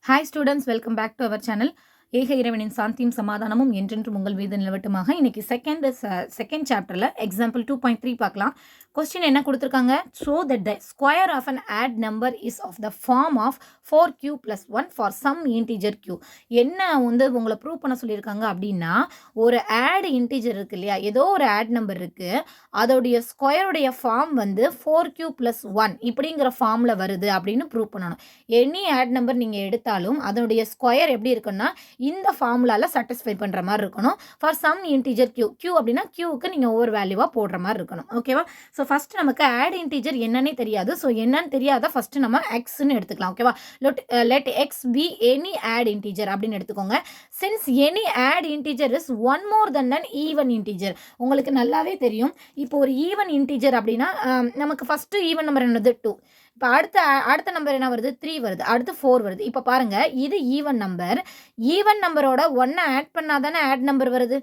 Hi students, welcome back to our channel. ஏக இறைவனின் சாந்தியும் சமாதானமும் என்றென்றும் உங்கள் மீது நிலவட்டுமாக. இன்னைக்கு செகண்ட் சாப்டர்ல எக்ஸாம்பிள் 2.3 பார்க்கலாம். கொஸ்டின் என்ன கொடுத்துருக்காங்க? Show that the square of an odd number is of the form of 4q + 1 for some integer q. என்ன வந்து உங்களை ப்ரூவ் பண்ண சொல்லியிருக்காங்க அப்படின்னா, ஒரு ஆட் இன்டிஜர் இருக்கு இல்லையா, ஏதோ ஒரு ஆட் நம்பர் இருக்கு, அதோடைய ஸ்கொயருடைய ஃபார்ம் வந்து 4q + 1 இப்படிங்கிற ஃபார்ம்ல வருது அப்படின்னு ப்ரூவ் பண்ணணும். எனி ஆட் நம்பர் நீங்க எடுத்தாலும் அதோடைய ஸ்கொயர் எப்படி இருக்குன்னா இந்த ஃபார்முலால சாட்டிஸ்ஃபை பண்ற மாதிரி இருக்கணும். ஃபார் சம் இன்டிஜர் q அப்படின்னா qக்கு நீங்க ஒவ்வொரு வேல்யூவா போடுற மாதிரி இருக்கணும். ஓகேவா? ஸோ ஃபர்ஸ்ட் நமக்கு ஆட் இன்டிஜர் என்னன்னே தெரியாது. ஸோ என்னன்னு தெரியாத ஃபர்ஸ்ட் நம்ம எக்ஸ்ன்னு எடுத்துக்கலாம். ஓகேவா? Let X be any add integer அப்படின்னு எடுத்துக்கோங்க. Since any add integer is one more then an even integer. உங்களுக்கு நல்லாவே தெரியும். இப்போ ஒரு ஈவன் இன்டிஜர் அப்படின்னா நமக்கு ஃபர்ஸ்ட் ஈவன் நம்பர் என்னது 2. இப்போ அடுத்த நம்பர் என்ன வருது? 3 வருது. அடுத்து 4 வருது. இப்போ பாருங்க, இது ஈவன் நம்பரோட 1 ஆட் பண்ணாதானே ஆட் நம்பர் வருது.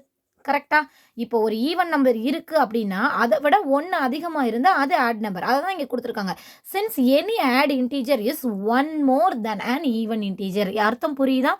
கரெக்டா? இப்போ ஒரு ஈவன் நம்பர் இருக்கு அப்படின்னா அதை விட 1 அதிகமாக இருந்தால் அது ஆட் நம்பர். அதை தான் இங்கே கொடுத்துருக்காங்க. Since any add integer is one more then an even integer. அர்த்தம் புரியுதா?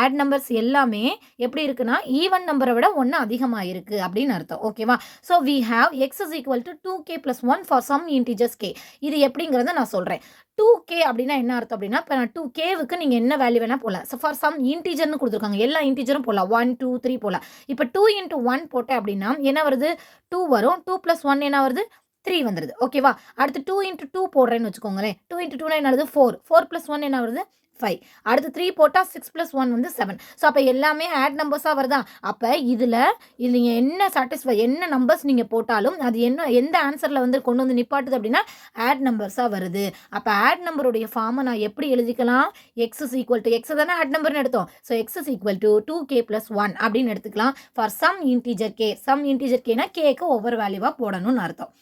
ஆட் நம்பர்ஸ் எல்லாமே எப்படி இருக்குன்னா ஈவன் நம்பரை விட 1 அதிகமாக இருக்கு அப்படின்னு அர்த்தம். ஓகேவா? So we have x is equal to 2k + 1 for some integers k. இது எப்படிங்கிறத நான் சொல்கிறேன். 2k அப்படின்னா என்ன அர்த்தம் அப்படின்னா, இப்போ நான் 2kவுக்கு நீங்கள் என்ன வேல்யூ வேணால் போடலாம். ஸோ ஃபார் சம் இன்டீஜர்னு கொடுத்துருக்காங்க. எல்லா இன்டீஜரும் போடலாம். 1 2 3 போடலாம். இப்போ 2 × 1 போட்டேன் அப்படின்னா என்ன வருது? 2 வரும். 2 + 1 என்ன வருது? 3 வந்துடுது. ஓகேவா? அடுத்து 2 × 2 போடுறேன்னு வச்சுக்கோங்களேன். 2 × 2 என்ன வருது? 4. 4 + 1 என்ன வருது? 5. அடுத்து 3 போட்டால் 6 + 1 வந்து 7. ஸோ அப்போ எல்லாமே ஆட் நம்பர்ஸாக வருதா? அப்போ இதில் நீங்கள் என்ன நம்பர்ஸ் நீங்கள் போட்டாலும் அது எந்த ஆன்சரில் வந்து கொண்டு வந்து நிப்பாட்டுது அப்படின்னா ஆட் நம்பர்ஸாக வருது. அப்போ ஆட் நம்பருடைய ஃபார்மை நான் எப்படி எழுதிக்கலாம்? X is equal to x தானே ஆட் நம்பர்னு எடுத்தோம். So x is equal to 2k + 1 அப்படின்னு எடுத்துக்கலாம். For some integer k. Some integer கேனா கேக்கு ஒவ்வொரு வேல்யூவாக போடணும்னு அர்த்தம்.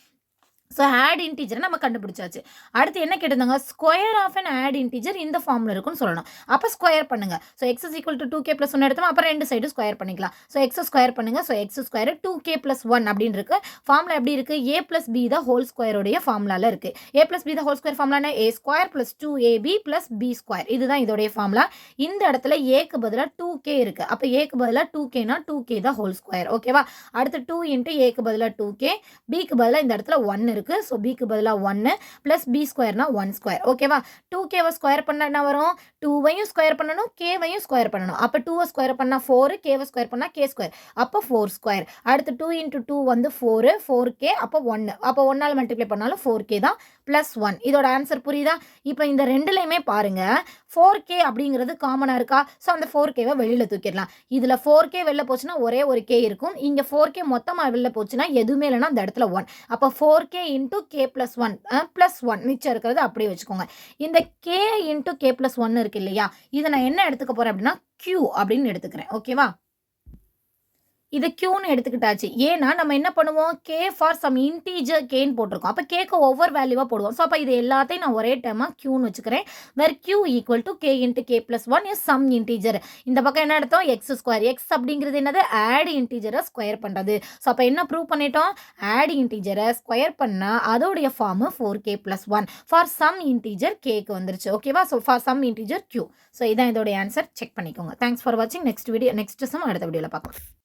ஸோ ஆட் இன்டீஜரை நம்ம கண்டுபிடிச்சாச்சு. அடுத்து என்ன கேட்டிருந்தாங்க? Square of an odd integer இந்த ஃபார்மில் இருக்குன்னு சொல்லணும். அப்போ ஸ்கொயர் பண்ணுங்க. So x is equal to 2k + 1 எடுத்தோம். அப்புறம் ரெண்டு சைடு ஸ்கொயர் பண்ணிக்கலாம். ஸோ எக்ஸ் ஸ்கொயர் பண்ணுங்க. ஸோ எக்ஸ் ஸ்கொயர் 2k + 1 அப்படின்னு இருக்கு. ஃபார்முலா எப்படி இருக்கு? a + b த ஹோல் ஸ்கொயருடைய ஃபார்முலால இருக்கு. a + b the whole square formula a square + 2ab + b square. இதுதான் இதோடைய ஃபார்முலா. இந்த இடத்துல ஏக்கு பதிலாக 2k இருக்கு. அப்போ ஏக்கு பதிலாக 2kனா 2k த ஹோல் ஸ்கொயர். ஓகேவா? அடுத்து 2 × ஏக்கு பதிலாக 2k, பிக்கு பதிலாக இந்த இடத்துல 1 இருக்கு. ஸோ பிக்கு பதிலாக 1 ப்ளஸ் பி ஸ்கொயர்னா 1 ஸ்கொயர். ஓகேவா? 2kவை ஸ்கொயர் பண்ண என்ன வரும்? 2வையும் ஸ்கொயர் பண்ணணும், கேவையும் ஸ்கொயர் பண்ணணும். அப்போ 2வை ஸ்கொயர் பண்ணால் 4, கேவை ஸ்கொயர் பண்ணால் கே ஸ்கொயர். அப்போ 4 ஸ்கொயர். அடுத்து 2 × 2 வந்து 4, 4k. அப்போ 1. அப்போ 1ஆல் மல்டிப்ளை பண்ணாலும் 4k தான் ப்ளஸ் 1. இதோட ஆன்சர் புரியுதா? இப்போ இந்த ரெண்டுலையுமே பாருங்க 4k அப்படிங்கிறது காமனாக இருக்கா? ஸோ அந்த 4kவை வெளியில் தூக்கிடலாம். இதில் 4k வெளில போச்சுன்னா ஒரே ஒரு k இருக்கும். இங்கே 4k மொத்தமாக வெளில போச்சுன்னா எதுவுமே இல்லைன்னா அந்த இடத்துல 1. அப்போ 4k × k + 1 ப்ளஸ் 1 மிச்சம் இருக்கிறது அப்படியே வச்சுக்கோங்க. இந்த k × k + 1 இருக்கு இல்லையா, இதை நான் என்ன எடுத்துக்க போகிறேன் அப்படின்னா q அப்படின்னு எடுத்துக்கிறேன். ஓகேவா? இது க்யூன்னு எடுத்துக்கிட்டாச்சு. ஏன்னா நம்ம என்ன பண்ணுவோம்? கே ஃபார் சம் இன்டீஜர் கேன்னு போட்டிருக்கோம். அப்போ கேக்கு ஒவ்வொரு வேல்யூவாக போடுவோம். ஸோ அப்போ இது எல்லாத்தையும் நான் ஒரே டைமாக க்யூன்னு வச்சுக்கிறேன். Where q equal to k × k + 1 is some integer. இந்த பக்கம் என்ன எடுத்தோம்? X square. எக்ஸ் அப்படிங்கிறது என்னது? ஆட் இன்டீஜரை ஸ்கொயர் பண்ணுறது. ஸோ அப்போ என்ன ப்ரூவ் பண்ணிட்டோம்? ஆட் இன்டீஜரை ஸ்கொயர் பண்ணால் அதோடைய form 4k + 1 for some integer கேக்கு வந்துருச்சு. ஓகேவா? So for some integer q. So இதான் இதோடைய ஆன்சர். செக் பண்ணிக்கோங்க. தேங்க்ஸ் ஃபார் வாட்சிங். நெக்ஸ்ட் சம் அடுத்த வீடியோவில் பார்க்கலாம்.